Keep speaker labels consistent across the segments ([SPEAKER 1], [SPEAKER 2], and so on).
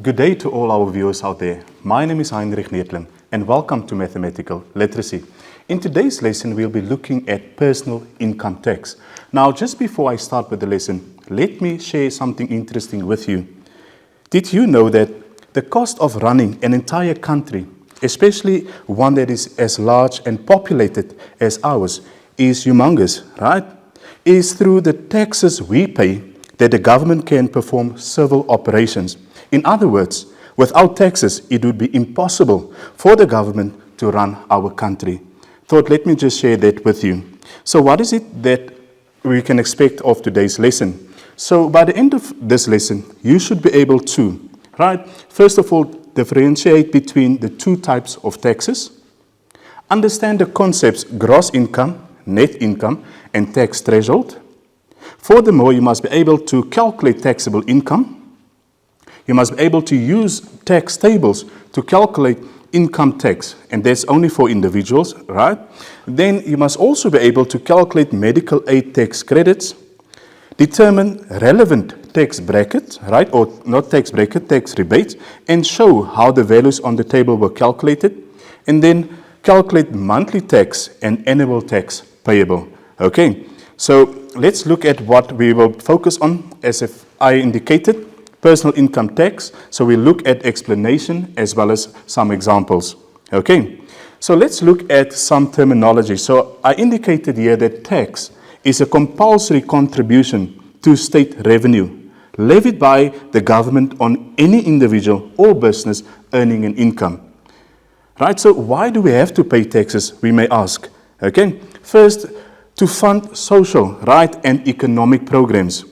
[SPEAKER 1] Good day to all our viewers out there. My name is Heinrich Neertlem and welcome to Mathematical Literacy. In today's lesson, we'll be looking at personal income tax. Now, just before I start with the lesson, let me share something interesting with you. Did you know that the cost of running an entire country, especially one that is as large and populated as ours, is humongous, right? It is through the taxes we pay that the government can perform civil operations. In other words, without taxes, it would be impossible for the government to run our country. Thought, let me just share that with you. So what is it that we can expect of today's lesson? So by the end of this lesson, you should be able to, right, first of all, differentiate between the two types of taxes, understand the concepts gross income, net income, and tax threshold. Furthermore, you must be able to calculate taxable income. You must be able to use tax tables to calculate income tax, and that's only for individuals, right? Then you must also be able to calculate medical aid tax credits, determine relevant tax brackets, right, or not tax bracket, tax rebates, and show how the values on the table were calculated, and then calculate monthly tax and annual tax payable. Okay, so let's look at what we will focus on, as if I indicated. Personal income tax, so we look at explanation as well as some examples. Okay, so let's look at some terminology. So I indicated here that tax is a compulsory contribution to state revenue levied by the government on any individual or business earning an income. Right, so why do we have to pay taxes, we may ask. Okay, first, to fund social, right, and economic programs.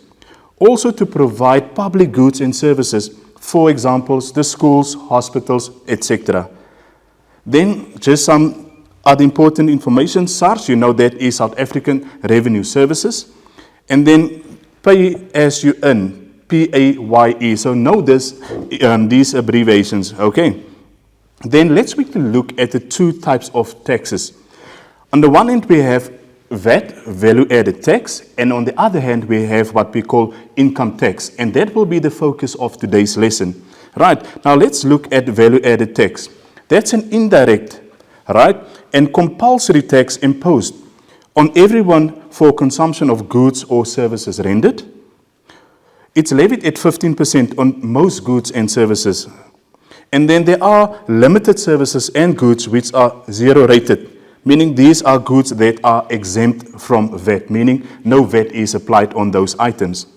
[SPEAKER 1] Also to provide public goods and services, for example, the schools, hospitals, etc. Then just some other important information. SARS, you know, that is South African Revenue Services. And then pay as you earn, PAYE. So know this, these abbreviations, okay? Then let's quickly look at the two types of taxes. On the one hand, we have VAT, value-added tax, and on the other hand, we have what we call income tax, and that will be the focus of today's lesson. Right, now let's look at value-added tax. That's an indirect, right, and compulsory tax imposed on everyone for consumption of goods or services rendered. It's levied at 15% on most goods and services. And then there are limited services and goods which are zero-rated, meaning these are goods that are exempt from VAT, meaning no VAT is applied on those items.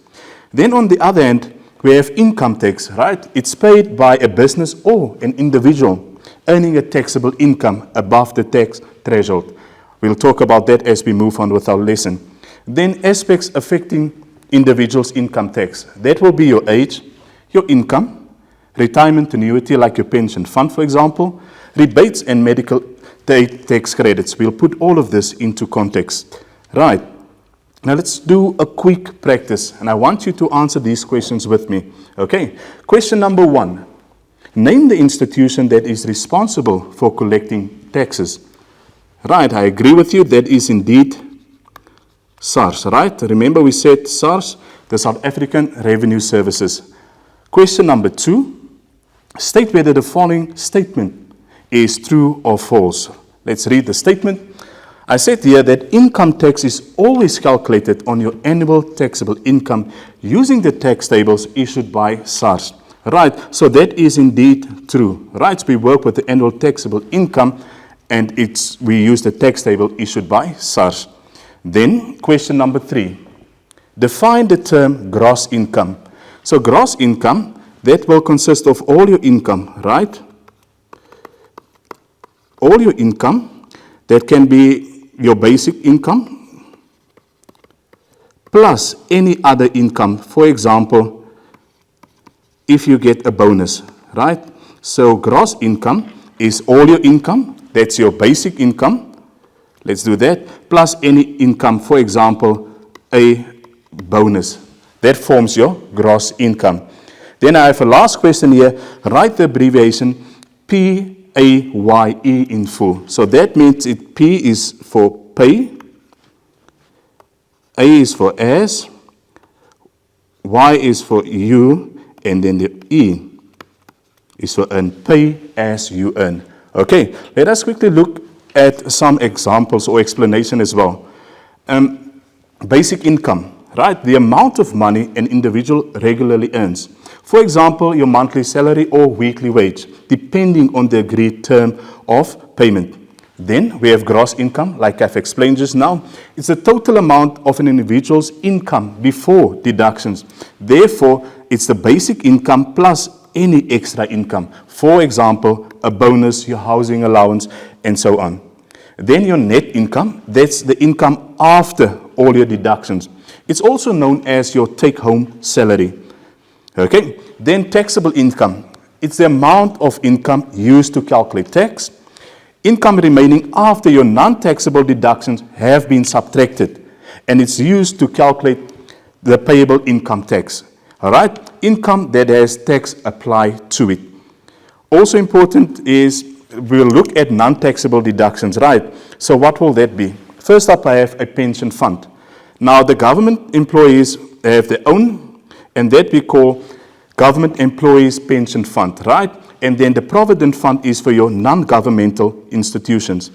[SPEAKER 1] Then on the other hand, we have income tax, right? It's paid by a business or an individual earning a taxable income above the tax threshold. We'll talk about that as we move on with our lesson. Then aspects affecting individuals' income tax. That will be your age, your income, retirement annuity like your pension fund, for example, rebates and medical tax credits. We'll put all of this into context. Right. Now let's do a quick practice, and I want you to answer these questions with me. Okay. Question number 1. Name the institution that is responsible for collecting taxes. Right, I agree with you. That is indeed SARS, right? Remember we said SARS, the South African Revenue Services. Question number 2. State whether the following statement is true or false. Let's read the statement. I said here that income tax is always calculated on your annual taxable income using the tax tables issued by SARS. Right, so that is indeed true. Right, so we work with the annual taxable income and we use the tax table issued by SARS. Then question number 3. Define the term gross income. So gross income, that will consist of all your income, right? All your income, that can be your basic income, plus any other income. For example, if you get a bonus, right? So gross income is all your income, that's your basic income. Let's do that, plus any income, for example, a bonus. That forms your gross income. Then I have a last question here. Write the abbreviation PAYE in full. So that means P is for pay, A is for as, Y is for you, and then the E. is for earn, pay as you earn. Okay, let us quickly look at some examples or explanation as well. Basic income, right? The amount of money an individual regularly earns. For example, your monthly salary or weekly wage, depending on the agreed term of payment. Then we have gross income, like I've explained just now. It's the total amount of an individual's income before deductions. Therefore, it's the basic income plus any extra income. For example, a bonus, your housing allowance, and so on. Then your net income, that's the income after all your deductions. It's also known as your take-home salary. Okay, then taxable income. It's the amount of income used to calculate tax. Income remaining after your non-taxable deductions have been subtracted, and it's used to calculate the payable income tax. All right, income that has tax applied to it. Also important is we'll look at non-taxable deductions, right? So what will that be? First up, I have a pension fund. Now, the government employees have their own, and that we call government employees pension fund, right? And then the provident fund is for your non-governmental institutions.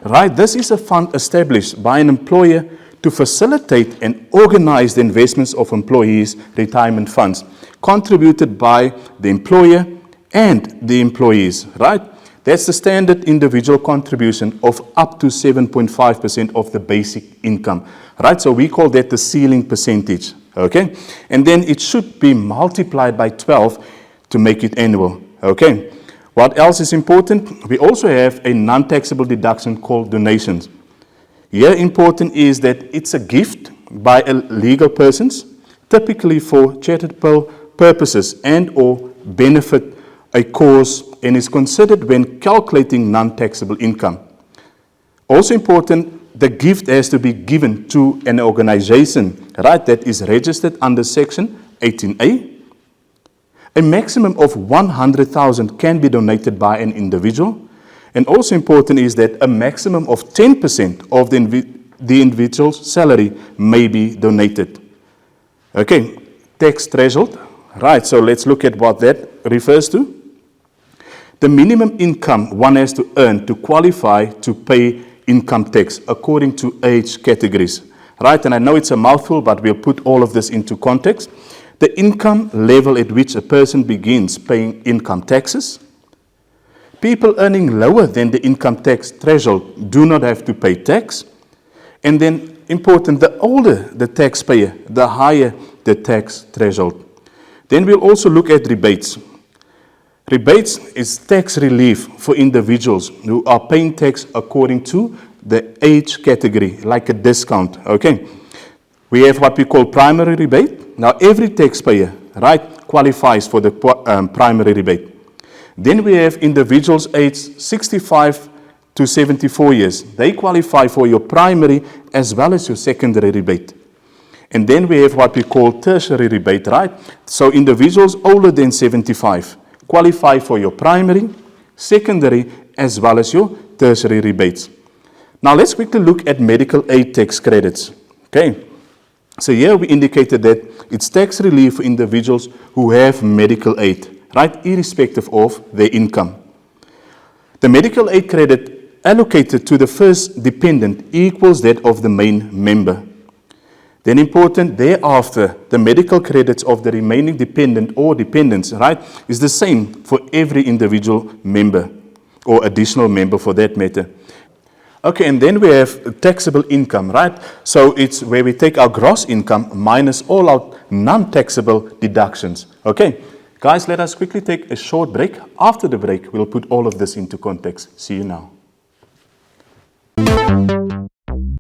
[SPEAKER 1] Right, this is a fund established by an employer to facilitate and organize the investments of employees' retirement funds, contributed by the employer and the employees, right? That's the standard individual contribution of up to 7.5% of the basic income, right? So we call that the ceiling percentage, okay? And then it should be multiplied by 12 to make it annual, okay? What else is important? We also have a non-taxable deduction called donations. Here important is that it's a gift by a legal persons, typically for charitable purposes and or benefit a cause, and is considered when calculating non-taxable income. Also important, the gift has to be given to an organization, right, that is registered under Section 18A. A maximum of 100,000 can be donated by an individual. And also important is that a maximum of 10% of the individual's salary may be donated. Okay, tax threshold. Right, so let's look at what that refers to. The minimum income one has to earn to qualify to pay income tax according to age categories. Right, and I know it's a mouthful, but we'll put all of this into context. The income level at which a person begins paying income taxes. People earning lower than the income tax threshold do not have to pay tax. And then important, the older the taxpayer, the higher the tax threshold. Then we'll also look at rebates. Rebates is tax relief for individuals who are paying tax according to the age category, like a discount, okay? We have what we call primary rebate. Now, every taxpayer, right, qualifies for the primary rebate. Then we have individuals aged 65 to 74 years. They qualify for your primary as well as your secondary rebate. And then we have what we call tertiary rebate, right? So individuals older than 75 qualify for your primary, secondary, as well as your tertiary rebates. Now let's quickly look at medical aid tax credits, okay? So here we indicated that it's tax relief for individuals who have medical aid, right, irrespective of their income. The medical aid credit allocated to the first dependent equals that of the main member. Then important, thereafter, the medical credits of the remaining dependent or dependents, right, is the same for every individual member or additional member for that matter. Okay, and then we have taxable income, right? So it's where we take our gross income minus all our non-taxable deductions. Okay, guys, let us quickly take a short break. After the break, we'll put all of this into context. See you now.